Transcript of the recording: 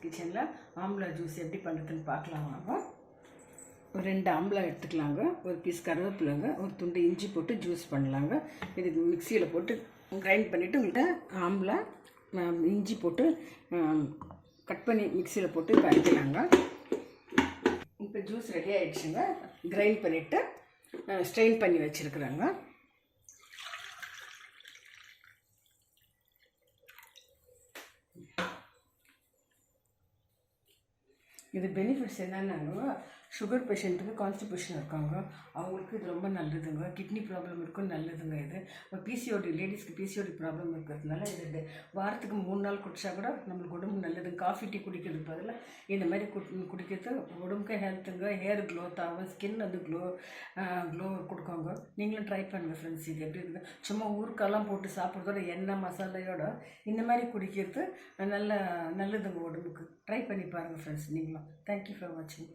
கிச்சனில் ஆம்லா ஜூஸ் எப்படி பண்ணுறதுன்னு பார்க்கலாம் வாங்க. ஒரு 2 ஆம்லா எடுத்துக்கலாங்க, ஒரு பீஸ் கருவேப்பிலைங்க, ஒரு துண்டு இஞ்சி போட்டு ஜூஸ் பண்ணலாங்க. இதுக்கு மிக்சியில் போட்டு கிரைண்ட் பண்ணிவிட்டு உங்கள்கிட்ட ஆம்லா இஞ்சி போட்டு கட் பண்ணி மிக்சியில் போட்டு கரைக்கலாங்க. இப்போ ஜூஸ் ரெடி ஆகிடுச்சுங்க. கிரைண்ட் பண்ணிவிட்டு ஸ்ட்ரெயின் பண்ணி வச்சுருக்குறாங்க. இது பெனிஃபிட்ஸ் என்னென்னாங்க, சுகர் பேஷண்ட்டுக்கு கான்ஸ்டிபேஷன் இருக்காங்க, அவங்களுக்கு இது ரொம்ப நல்லதுங்க. கிட்னி ப்ராப்ளம் இருக்கும், நல்லதுங்க. இது இப்போ பிசிஓடி லேடிஸ்க்கு பிசிஓடி ப்ராப்ளம் இருக்கிறதுனால இது வாரத்துக்கு 3 நாள் குடித்தா கூட நம்மளுக்கு உடம்பு நல்லதுங்க. காஃபி டீ குடிக்கிறதுக்கு பதிலாக இந்த மாதிரி குடிக்கிறது உடம்புக்கு ஹெல்த்துங்க. ஹேர் க்ளோத் ஆகும், ஸ்கின் வந்து க்ளோ கொடுக்குங்க. நீங்களும் ட்ரை பண்ணுங்கள் ஃப்ரெண்ட்ஸ். இது எப்படி இருக்குது, சும்மா ஊருக்கெல்லாம் போட்டு சாப்பிட்றதோட எண்ணெய் மசாலையோட இந்த மாதிரி குடிக்கிறது நல்லதுங்க உடம்புக்கு. ட்ரை பண்ணி பாருங்கள் ஃப்ரெண்ட்ஸ் நீங்களும். தேங்க்யூ ஃபார் வாட்சிங்.